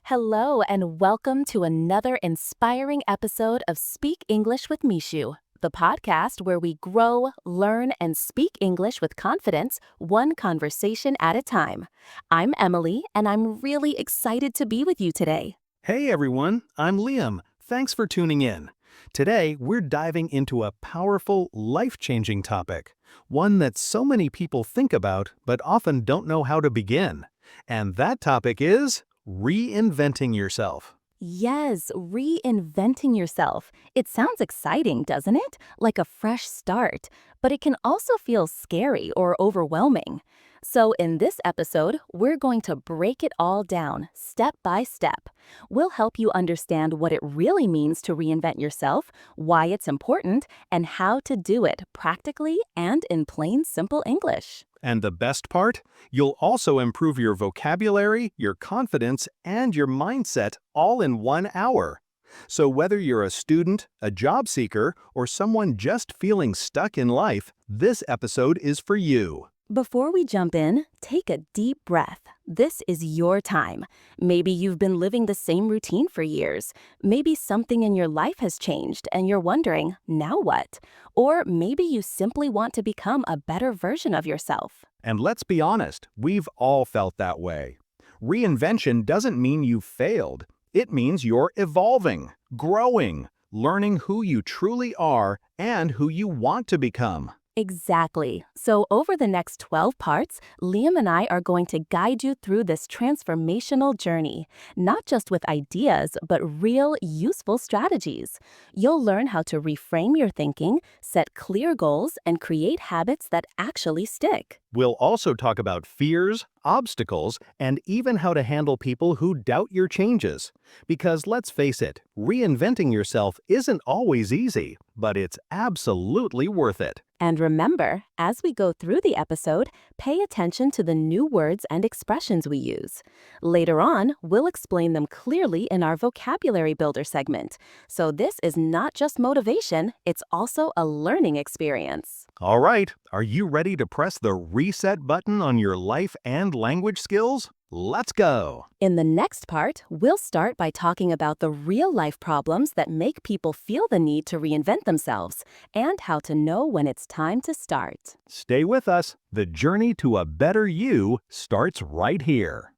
Hello, and welcome to another inspiring episode of Speak English with Mishu, the podcast where we grow, learn, and speak English with confidence, one conversation at a time. I'm Emily, and I'm really excited to be with you today. Hey everyone, I'm Liam. Thanks for tuning in. Today, we're diving into a powerful, life-changing topic, one that so many people think about but often don't know how to begin. And that topic is reinventing yourself. Yes, reinventing yourself. It sounds exciting, doesn't it? Like a fresh start. But it can also feel scary or overwhelming. So, in this episode, we're going to break it all down step by step. We'll help you understand what it really means to reinvent yourself, why it's important, and how to do it practically and in plain, simple English. And the best part? You'll also improve your vocabulary, your confidence, and your mindset all in 1 hour. So whether you're a student, a job seeker, or someone just feeling stuck in life, this episode is for you. Before we jump in, take a deep breath. This is your time. Maybe you've been living the same routine for years. Maybe something in your life has changed and you're wondering, now what? Or maybe you simply want to become a better version of yourself. And let's be honest, we've all felt that way. Reinvention doesn't mean you failed. It means you're evolving, growing, learning who you truly are and who you want to become. Exactly. So over the next 12 parts, Liam and I are going to guide you through this transformational journey, not just with ideas, but real, useful strategies. You'll learn how to reframe your thinking, set clear goals, and create habits that actually stick. We'll also talk about fears, obstacles, and even how to handle people who doubt your changes. Because let's face it, reinventing yourself isn't always easy, but it's absolutely worth it. And remember, as we go through the episode, pay attention to the new words and expressions we use. Later on, we'll explain them clearly in our vocabulary builder segment. So this is not just motivation, it's also a learning experience. All right, are you ready to press the reset button on your life and language skills? Let's go! In the next part, we'll start by talking about the real-life problems that make people feel the need to reinvent themselves and how to know when it's time to start. Stay with us. The journey to a better you starts right here.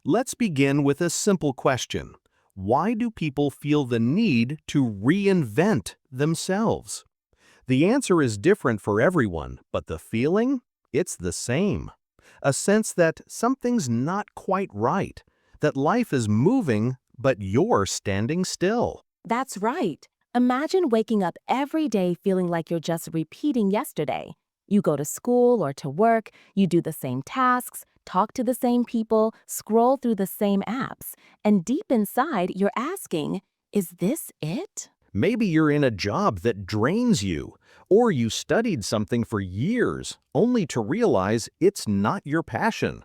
Let's begin with a simple question. Why do people feel the need to reinvent themselves? The answer is different for everyone, but the feeling? It's the same. A sense that something's not quite right, that life is moving, but you're standing still. That's right. Imagine waking up every day feeling like you're just repeating yesterday. You go to school or to work, you do the same tasks, talk to the same people, scroll through the same apps, and deep inside you're asking, is this it? Maybe you're in a job that drains you, or you studied something for years only to realize it's not your passion.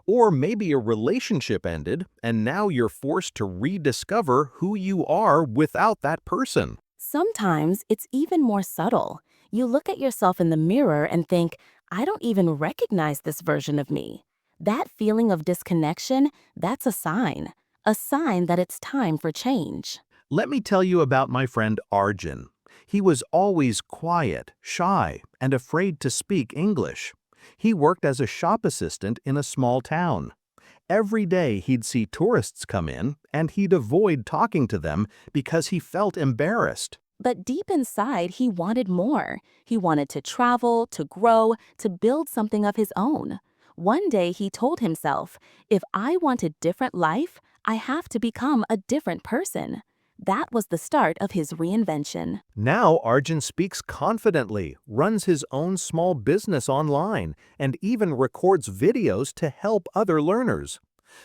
Or maybe a relationship ended and now you're forced to rediscover who you are without that person. Sometimes it's even more subtle. You look at yourself in the mirror and think, I don't even recognize this version of me. That feeling of disconnection, that's a sign that it's time for change. Let me tell you about my friend Arjun. He was always quiet, shy, and afraid to speak English. He worked as a shop assistant in a small town. Every day he'd see tourists come in, and he'd avoid talking to them because he felt embarrassed. But deep inside, he wanted more. He wanted to travel, to grow, to build something of his own. One day he told himself, if I want a different life, I have to become a different person. That was the start of his reinvention. Now Arjun speaks confidently, runs his own small business online, and even records videos to help other learners.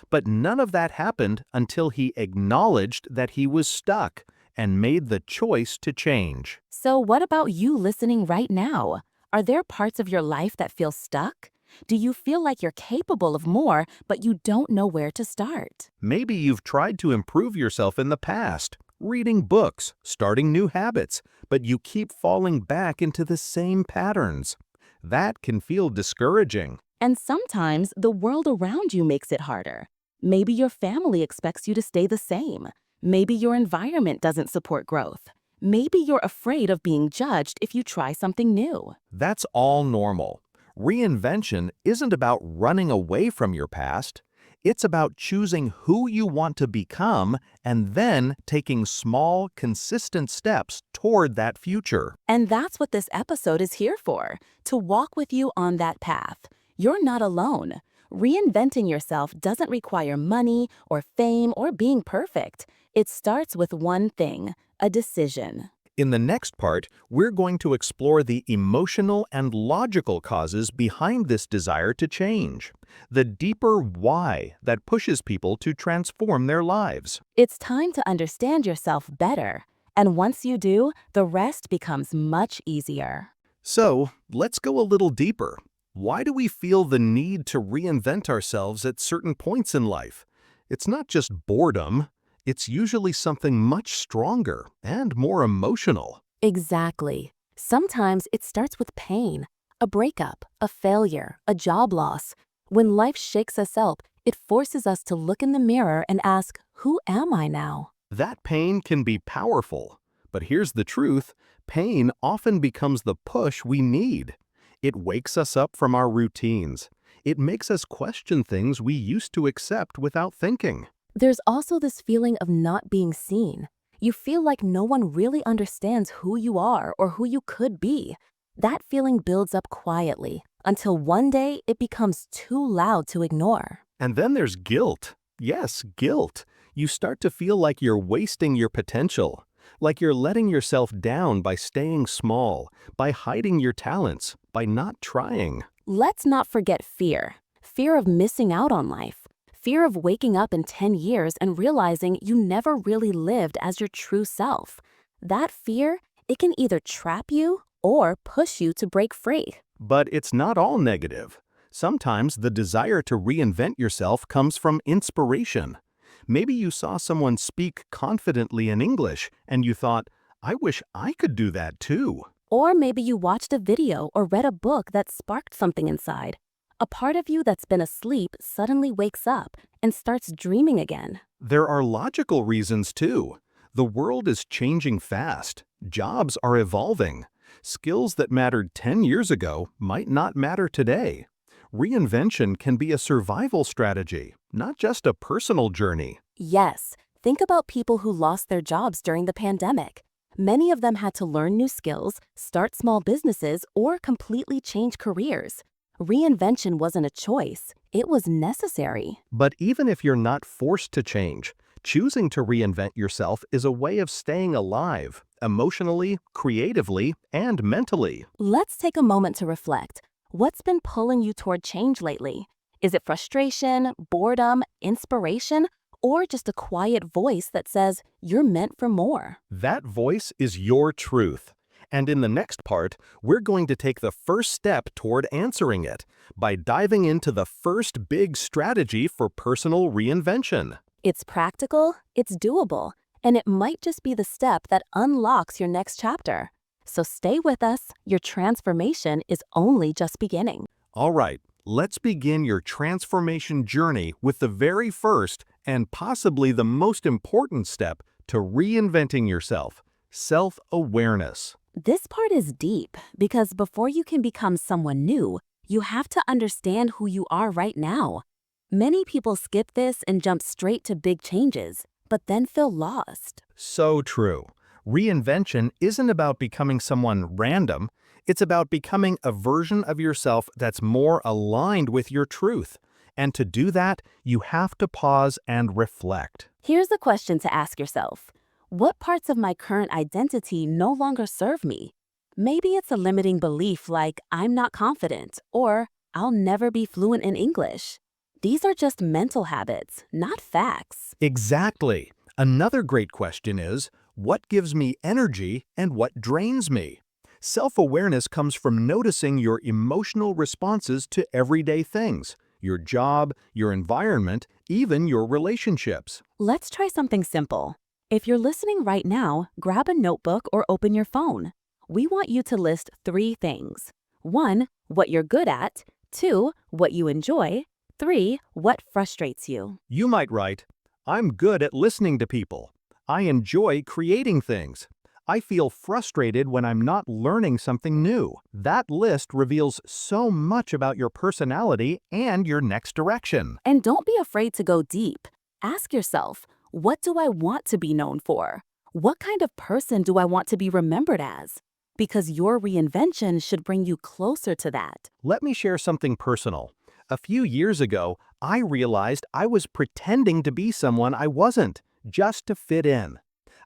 But none of that happened until he acknowledged that he was stuck and made the choice to change. So what about you listening right now? Are there parts of your life that feel stuck? Do you feel like you're capable of more, but you don't know where to start? Maybe you've tried to improve yourself in the past, reading books, starting new habits, but you keep falling back into the same patterns. That can feel discouraging. And sometimes the world around you makes it harder. Maybe your family expects you to stay the same. Maybe your environment doesn't support growth. Maybe you're afraid of being judged if you try something new. That's all normal. Reinvention isn't about running away from your past. It's about choosing who you want to become and then taking small, consistent steps toward that future. And that's what this episode is here for, to walk with you on that path. You're not alone. Reinventing yourself doesn't require money or fame or being perfect. It starts with one thing, a decision. In the next part, we're going to explore the emotional and logical causes behind this desire to change, the deeper why that pushes people to transform their lives. It's time to understand yourself better. And once you do, the rest becomes much easier. So, let's go a little deeper. Why do we feel the need to reinvent ourselves at certain points in life? It's not just boredom. It's usually something much stronger and more emotional. Exactly. Sometimes it starts with pain, a breakup, a failure, a job loss. When life shakes us up, it forces us to look in the mirror and ask, who am I now? That pain can be powerful. But here's the truth, pain often becomes the push we need. It wakes us up from our routines. It makes us question things we used to accept without thinking. There's also this feeling of not being seen. You feel like no one really understands who you are or who you could be. That feeling builds up quietly until one day it becomes too loud to ignore. And then there's guilt. Yes, guilt. You start to feel like you're wasting your potential, like you're letting yourself down by staying small, by hiding your talents, by not trying. Let's not forget fear. Fear of missing out on life. Fear of waking up in 10 years and realizing you never really lived as your true self. That fear, it can either trap you or push you to break free. But it's not all negative. Sometimes the desire to reinvent yourself comes from inspiration. Maybe you saw someone speak confidently in English and you thought, I wish I could do that too. Or maybe you watched a video or read a book that sparked something inside. A part of you that's been asleep suddenly wakes up and starts dreaming again. There are logical reasons too. The world is changing fast. Jobs are evolving. Skills that mattered 10 years ago might not matter today. Reinvention can be a survival strategy, not just a personal journey. Yes, think about people who lost their jobs during the pandemic. Many of them had to learn new skills, start small businesses, or completely change careers. Reinvention wasn't a choice, it was necessary. But even if you're not forced to change, choosing to reinvent yourself is a way of staying alive, emotionally, creatively, and mentally. Let's take a moment to reflect. What's been pulling you toward change lately? Is it frustration, boredom, inspiration, or just a quiet voice that says you're meant for more? That voice is your truth. And in the next part, we're going to take the first step toward answering it by diving into the first big strategy for personal reinvention. It's practical, it's doable, and it might just be the step that unlocks your next chapter. So stay with us, your transformation is only just beginning. All right, let's begin your transformation journey with the very first and possibly the most important step to reinventing yourself, self-awareness. This part is deep because before you can become someone new, you have to understand who you are right now. Many people skip this and jump straight to big changes, but then feel lost. So true. Reinvention isn't about becoming someone random. It's about becoming a version of yourself that's more aligned with your truth. And to do that, you have to pause and reflect. Here's a question to ask yourself. What parts of my current identity no longer serve me? Maybe it's a limiting belief like I'm not confident or I'll never be fluent in English. These are just mental habits, not facts. Exactly. Another great question is, what gives me energy and what drains me? Self-awareness comes from noticing your emotional responses to everyday things, your job, your environment, even your relationships. Let's try something simple. If you're listening right now, grab a notebook or open your phone. We want you to list 3 things. 1, what you're good at. 2, what you enjoy. 3. What frustrates you? You might write, I'm good at listening to people. I enjoy creating things. I feel frustrated when I'm not learning something new. That list reveals so much about your personality and your next direction. And don't be afraid to go deep. Ask yourself, what do I want to be known for? What kind of person do I want to be remembered as? Because your reinvention should bring you closer to that. Let me share something personal. A few years ago, I realized I was pretending to be someone I wasn't, just to fit in.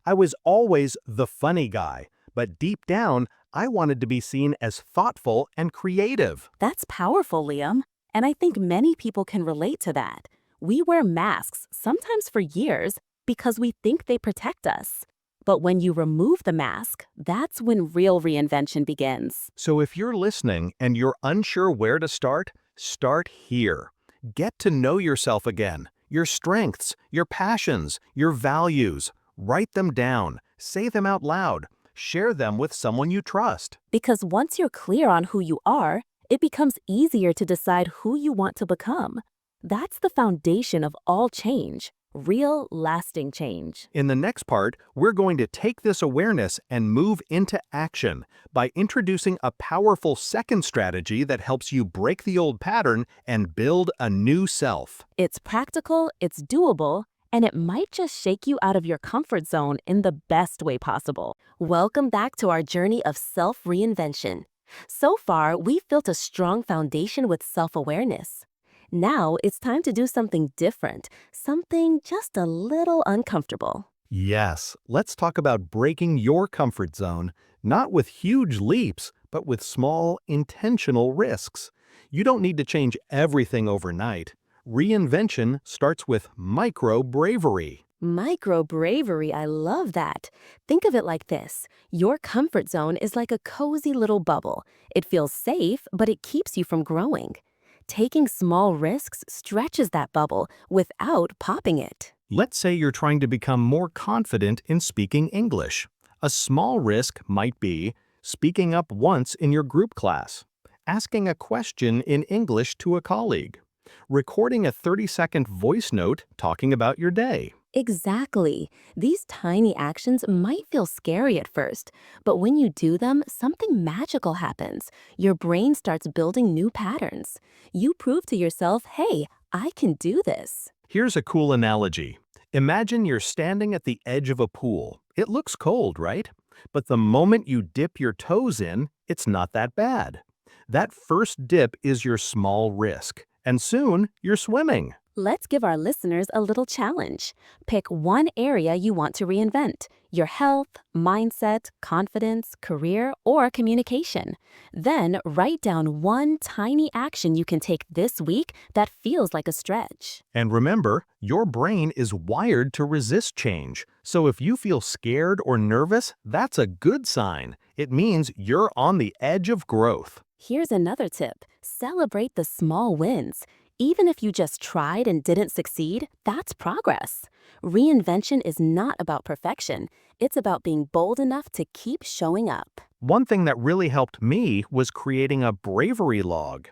I was always the funny guy, but deep down, I wanted to be seen as thoughtful and creative. That's powerful, Liam. And I think many people can relate to that. We wear masks, sometimes for years, because we think they protect us. But when you remove the mask, that's when real reinvention begins. So if you're listening and you're unsure where to start here. Get to know yourself again, your strengths, your passions, your values. Write them down, say them out loud, share them with someone you trust. Because once you're clear on who you are, it becomes easier to decide who you want to become. That's the foundation of all change, real, lasting change. In the next part, we're going to take this awareness and move into action by introducing a powerful second strategy that helps you break the old pattern and build a new self. It's practical, it's doable, and it might just shake you out of your comfort zone in the best way possible. Welcome back to our journey of self-reinvention. So far, we've built a strong foundation with self-awareness. Now it's time to do something different, something just a little uncomfortable. Yes, let's talk about breaking your comfort zone, not with huge leaps, but with small, intentional risks. You don't need to change everything overnight. Reinvention starts with micro-bravery. Micro-bravery, I love that. Think of it like this. Your comfort zone is like a cozy little bubble. It feels safe, but it keeps you from growing. Taking small risks stretches that bubble without popping it. Let's say you're trying to become more confident in speaking English. A small risk might be speaking up once in your group class, asking a question in English to a colleague, recording a 30-second voice note talking about your day. Exactly. These tiny actions might feel scary at first, but when you do them, something magical happens. Your brain starts building new patterns. You prove to yourself, hey, I can do this. Here's a cool analogy. Imagine you're standing at the edge of a pool. It looks cold, right? But the moment you dip your toes in, it's not that bad. That first dip is your small risk, and soon you're swimming. Let's give our listeners a little challenge. Pick one area you want to reinvent: your health, mindset, confidence, career, or communication. Then write down one tiny action you can take this week that feels like a stretch. And remember, your brain is wired to resist change. So if you feel scared or nervous, that's a good sign. It means you're on the edge of growth. Here's another tip. Celebrate the small wins. Even if you just tried and didn't succeed, that's progress. Reinvention is not about perfection. It's about being bold enough to keep showing up. One thing that really helped me was creating a bravery log.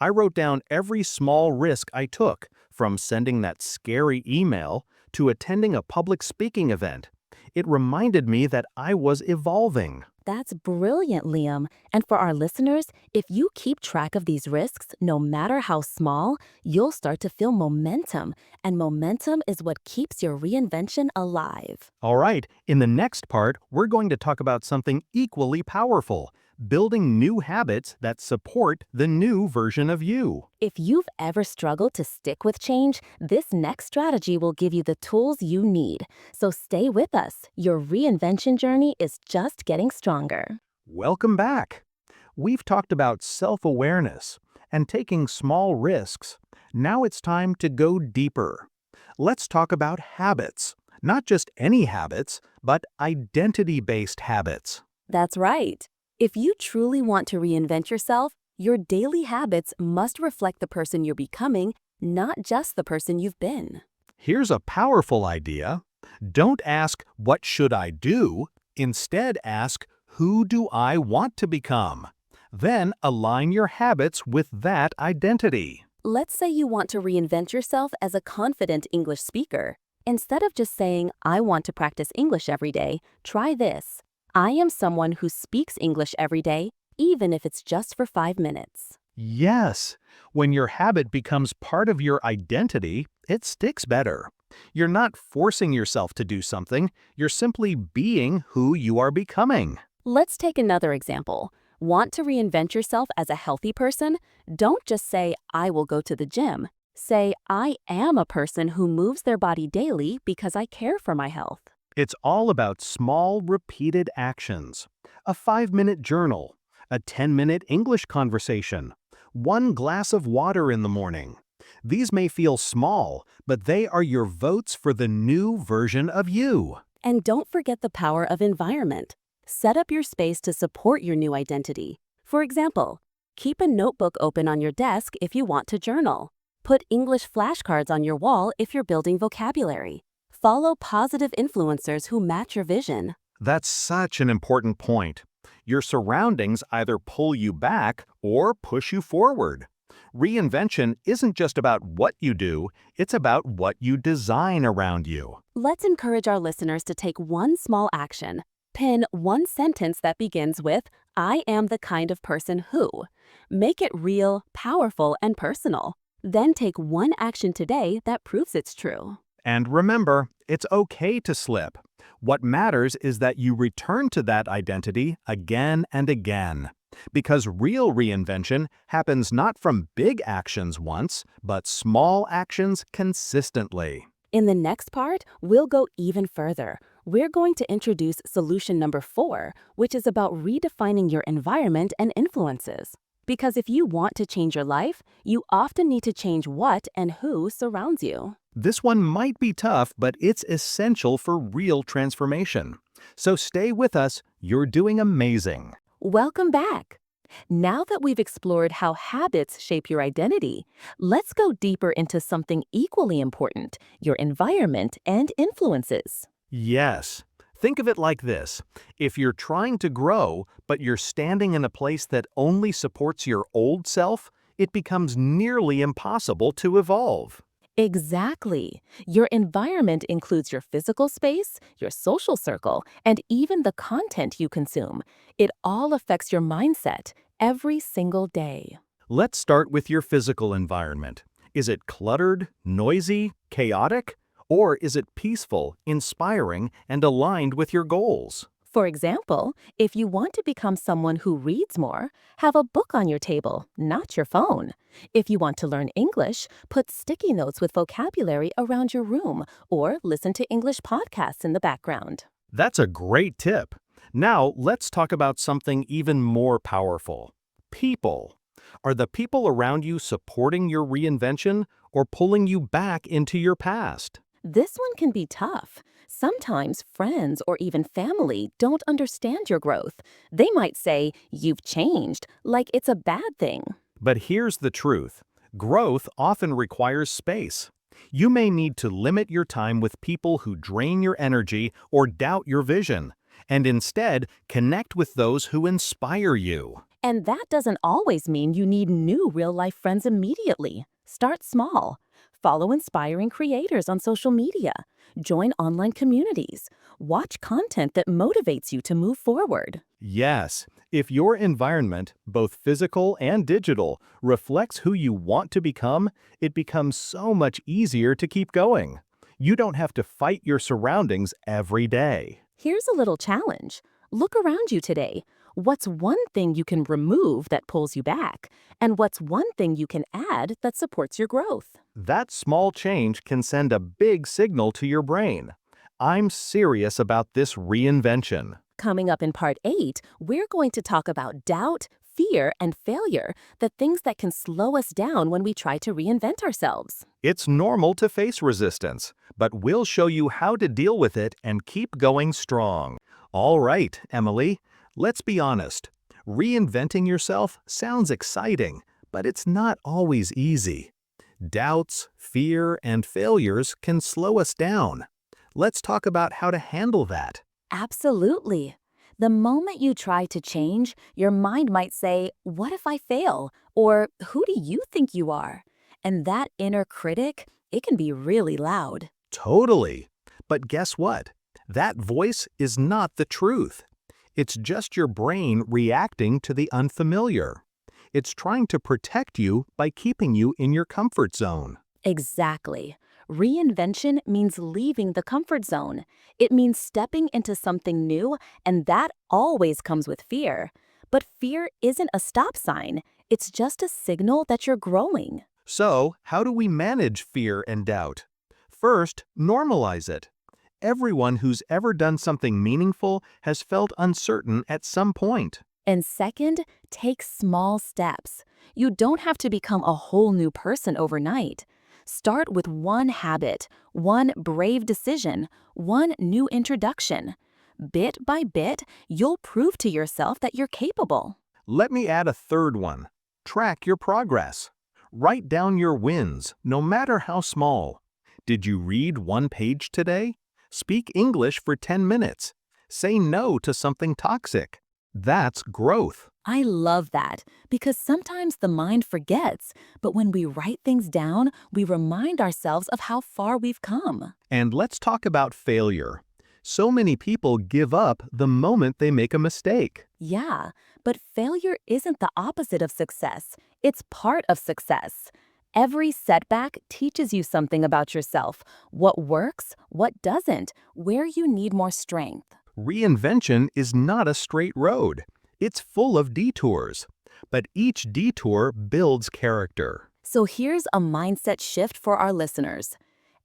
I wrote down every small risk I took, from sending that scary email to attending a public speaking event. It reminded me that I was evolving. That's brilliant, Liam. And for our listeners, if you keep track of these risks, no matter how small, you'll start to feel momentum. And momentum is what keeps your reinvention alive. All right, in the next part, we're going to talk about something equally powerful: building new habits that support the new version of you. If you've ever struggled to stick with change, this next strategy will give you the tools you need. So stay with us. Your reinvention journey is just getting stronger. Welcome back. We've talked about self-awareness and taking small risks. Now it's time to go deeper. Let's talk about habits. Not just any habits, but identity-based habits. That's right. If you truly want to reinvent yourself, your daily habits must reflect the person you're becoming, not just the person you've been. Here's a powerful idea. Don't ask, "What should I do?" Instead, ask, "Who do I want to become?" Then align your habits with that identity. Let's say you want to reinvent yourself as a confident English speaker. Instead of just saying, I want to practice English every day, try this. I am someone who speaks English every day, even if it's just for 5 minutes. Yes, when your habit becomes part of your identity, it sticks better. You're not forcing yourself to do something, you're simply being who you are becoming. Let's take another example. Want to reinvent yourself as a healthy person? Don't just say, I will go to the gym. Say, I am a person who moves their body daily because I care for my health. It's all about small, repeated actions. A 5-minute journal, a 10-minute English conversation, one glass of water in the morning. These may feel small, but they are your votes for the new version of you. And don't forget the power of environment. Set up your space to support your new identity. For example, keep a notebook open on your desk if you want to journal. Put English flashcards on your wall if you're building vocabulary. Follow positive influencers who match your vision. That's such an important point. Your surroundings either pull you back or push you forward. Reinvention isn't just about what you do, it's about what you design around you. Let's encourage our listeners to take one small action. Pin one sentence that begins with, I am the kind of person who. Make it real, powerful, and personal. Then take one action today that proves it's true. And remember, it's okay to slip. What matters is that you return to that identity again and again. Because real reinvention happens not from big actions once, but small actions consistently. In the next part, we'll go even further. We're going to introduce solution number 4, which is about redefining your environment and influences. Because if you want to change your life, you often need to change what and who surrounds you. This one might be tough, but it's essential for real transformation. So stay with us, you're doing amazing. Welcome back. Now that we've explored how habits shape your identity, let's go deeper into something equally important, your environment and influences. Yes. Think of it like this. If you're trying to grow, but you're standing in a place that only supports your old self, it becomes nearly impossible to evolve. Exactly. Your environment includes your physical space, your social circle, and even the content you consume. It all affects your mindset every single day. Let's start with your physical environment. Is it cluttered, noisy, chaotic? Or is it peaceful, inspiring, and aligned with your goals? For example, if you want to become someone who reads more, have a book on your table, not your phone. If you want to learn English, put sticky notes with vocabulary around your room or listen to English podcasts in the background. That's a great tip. Now, let's talk about something even more powerful. People. Are the people around you supporting your reinvention or pulling you back into your past? This one can be tough. Sometimes friends or even family don't understand your growth. They might say, you've changed, like it's a bad thing. But here's the truth. Growth often requires space. You may need to limit your time with people who drain your energy or doubt your vision, and instead connect with those who inspire you. And that doesn't always mean you need new real-life friends immediately. Start small. Follow inspiring creators on social media. Join online communities. Watch content that motivates you to move forward. Yes, if your environment, both physical and digital, reflects who you want to become, it becomes so much easier to keep going. You don't have to fight your surroundings every day. Here's a little challenge. Look around you today. What's one thing you can remove that pulls you back? And what's one thing you can add that supports your growth? That small change can send a big signal to your brain. I'm serious about this reinvention. Coming up in part 8, we're going to talk about doubt, fear, and failure, the things that can slow us down when we try to reinvent ourselves. It's normal to face resistance, but we'll show you how to deal with it and keep going strong. All right, Emily, let's be honest. Reinventing yourself sounds exciting, but it's not always easy. Doubts, fear, and failures can slow us down. Let's talk about how to handle that. Absolutely. The moment you try to change, your mind might say, what if I fail? Or who do you think you are? And that inner critic, it can be really loud. Totally. But guess what? That voice is not the truth. It's just your brain reacting to the unfamiliar. It's trying to protect you by keeping you in your comfort zone. Exactly. Reinvention means leaving the comfort zone. It means stepping into something new, and that always comes with fear. But fear isn't a stop sign. It's just a signal that you're growing. So, how do we manage fear and doubt? First, normalize it. Everyone who's ever done something meaningful has felt uncertain at some point. And second, take small steps. You don't have to become a whole new person overnight. Start with one habit, one brave decision, one new introduction. Bit by bit, you'll prove to yourself that you're capable. Let me add a third one. Track your progress. Write down your wins, no matter how small. Did you read one page today? Speak English for 10 minutes. Say no to something toxic. That's growth. I love that because sometimes the mind forgets, but when we write things down, we remind ourselves of how far we've come. And let's talk about failure. So many people give up the moment they make a mistake. Yeah, but failure isn't the opposite of success. It's part of success. Every setback teaches you something about yourself, what works, what doesn't, where you need more strength. Reinvention is not a straight road. It's full of detours. But each detour builds character. So here's a mindset shift for our listeners.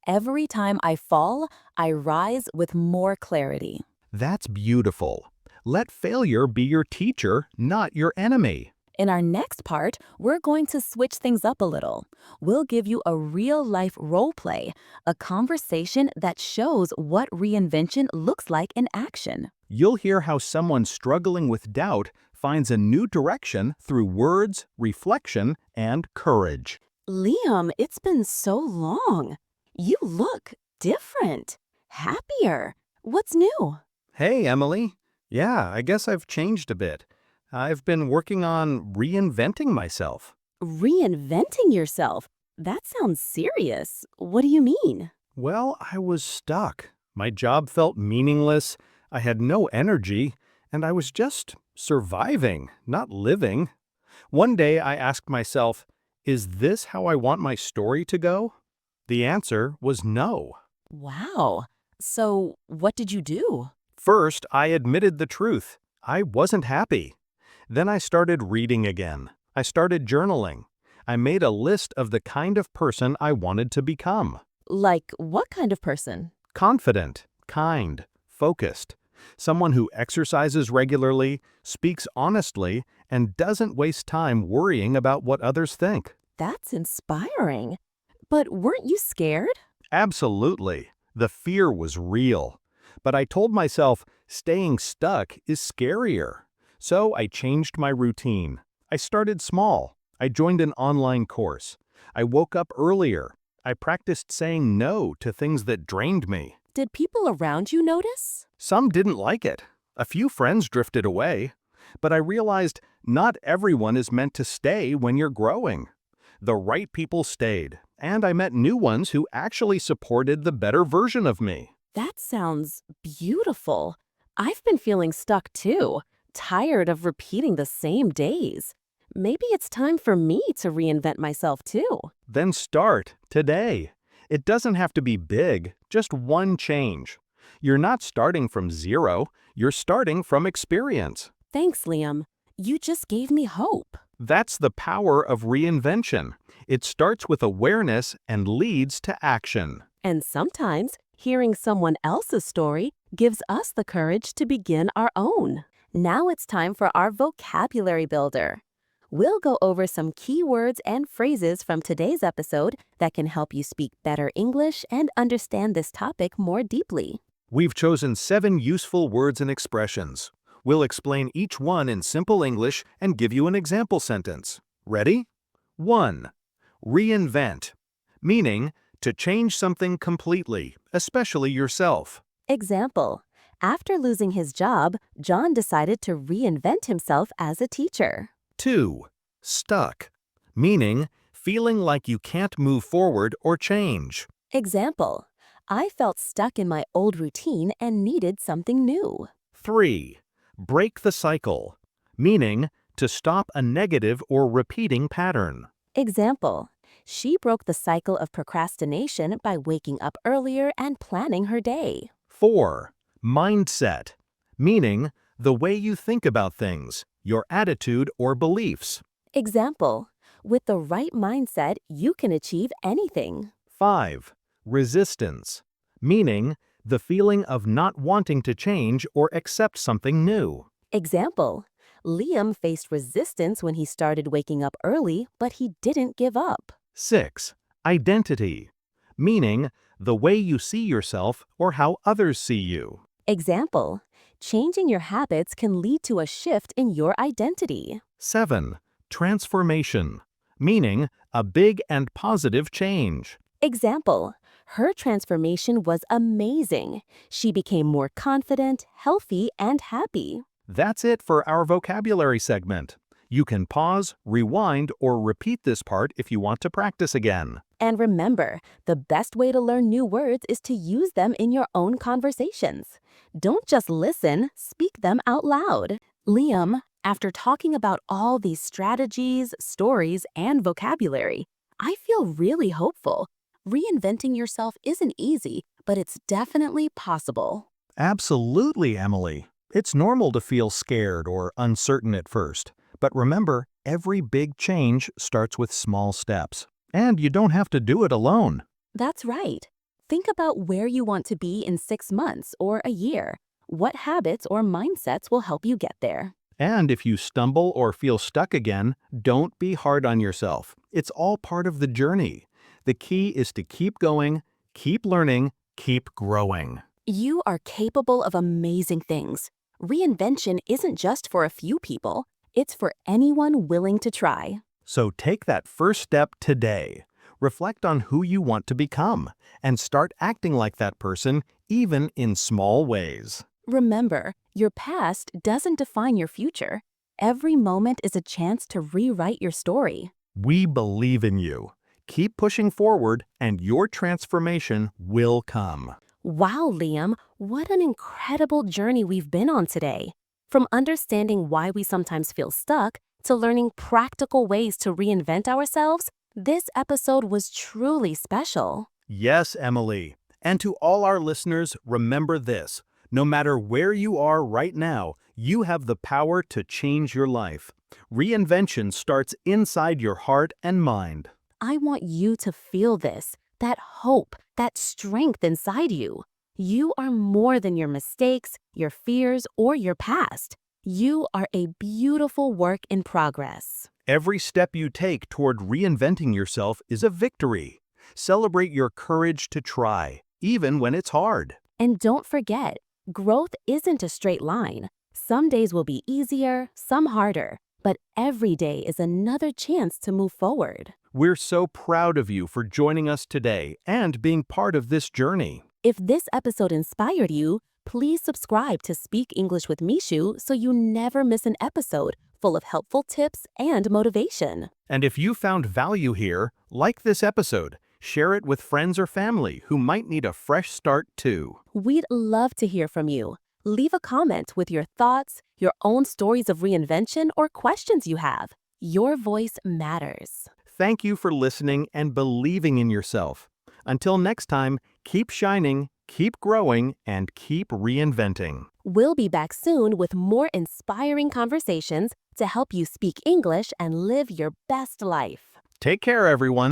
Every time I fall, I rise with more clarity. That's beautiful. Let failure be your teacher, not your enemy. In our next part, we're going to switch things up a little. We'll give you a real-life role play, a conversation that shows what reinvention looks like in action. You'll hear how someone struggling with doubt finds a new direction through words, reflection, and courage. Liam, it's been so long. You look different, happier. What's new? Hey, Emily. Yeah, I guess I've changed a bit. I've been working on reinventing myself. Reinventing yourself? That sounds serious. What do you mean? Well, I was stuck. My job felt meaningless, I had no energy, and I was just surviving, not living. One day I asked myself, is this how I want my story to go? The answer was no. Wow. So, what did you do? First, I admitted the truth. I wasn't happy. Then I started reading again. I started journaling. I made a list of the kind of person I wanted to become. Like, what kind of person? Confident, kind, focused. Someone who exercises regularly, speaks honestly, and doesn't waste time worrying about what others think. That's inspiring. But weren't you scared? Absolutely. The fear was real. But I told myself staying stuck is scarier. So I changed my routine. I started small. I joined an online course. I woke up earlier. I practiced saying no to things that drained me. Did people around you notice? Some didn't like it. A few friends drifted away. But I realized not everyone is meant to stay when you're growing. The right people stayed, and I met new ones who actually supported the better version of me. That sounds beautiful. I've been feeling stuck too, tired of repeating the same days. Maybe it's time for me to reinvent myself too. Then start today. It doesn't have to be big, just one change. You're not starting from zero, you're starting from experience. Thanks, Liam. You just gave me hope. That's the power of reinvention. It starts with awareness and leads to action. And sometimes hearing someone else's story gives us the courage to begin our own. Now it's time for our vocabulary builder. We'll go over some key words and phrases from today's episode that can help you speak better English and understand this topic more deeply. We've chosen 7 useful words and expressions. We'll explain each one in simple English and give you an example sentence. Ready? 1. Reinvent, meaning to change something completely, especially yourself. Example: after losing his job, John decided to reinvent himself as a teacher. 2. Stuck, meaning feeling like you can't move forward or change. Example, I felt stuck in my old routine and needed something new. 3. Break the cycle, meaning to stop a negative or repeating pattern. Example, she broke the cycle of procrastination by waking up earlier and planning her day. 4. Mindset, meaning the way you think about things, your attitude or beliefs. Example, with the right mindset, you can achieve anything. 5. Resistance, meaning the feeling of not wanting to change or accept something new. Example, Liam faced resistance when he started waking up early, but he didn't give up. 6. Identity, meaning the way you see yourself or how others see you. Example, changing your habits can lead to a shift in your identity. 7. Transformation, meaning a big and positive change. Example, her transformation was amazing. She became more confident, healthy, and happy. That's it for our vocabulary segment. You can pause, rewind, or repeat this part if you want to practice again. And remember, the best way to learn new words is to use them in your own conversations. Don't just listen, speak them out loud. Liam, after talking about all these strategies, stories, and vocabulary, I feel really hopeful. Reinventing yourself isn't easy, but it's definitely possible. Absolutely, Emily. It's normal to feel scared or uncertain at first. But remember, every big change starts with small steps. And you don't have to do it alone. That's right. Think about where you want to be in 6 months or a year. What habits or mindsets will help you get there? And if you stumble or feel stuck again, don't be hard on yourself. It's all part of the journey. The key is to keep going, keep learning, keep growing. You are capable of amazing things. Reinvention isn't just for a few people, it's for anyone willing to try. So take that first step today. Reflect on who you want to become and start acting like that person, even in small ways. Remember, your past doesn't define your future. Every moment is a chance to rewrite your story. We believe in you. Keep pushing forward and your transformation will come. Wow, Liam, what an incredible journey we've been on today. From understanding why we sometimes feel stuck to learning practical ways to reinvent ourselves, this episode was truly special. Yes, Emily. And to all our listeners, remember this. No matter where you are right now, you have the power to change your life. Reinvention starts inside your heart and mind. I want you to feel this, that hope, that strength inside you. You are more than your mistakes, your fears, or your past. You are a beautiful work in progress. Every step you take toward reinventing yourself is a victory. Celebrate your courage to try, even when it's hard. And don't forget, growth isn't a straight line. Some days will be easier, some harder, but every day is another chance to move forward. We're so proud of you for joining us today and being part of this journey. If this episode inspired you, please subscribe to Speak English with Mishu so you never miss an episode full of helpful tips and motivation. And if you found value here, like this episode, share it with friends or family who might need a fresh start too. We'd love to hear from you. Leave a comment with your thoughts, your own stories of reinvention, or questions you have. Your voice matters. Thank you for listening and believing in yourself. Until next time, keep shining, keep growing, and keep reinventing. We'll be back soon with more inspiring conversations to help you speak English and live your best life. Take care, everyone.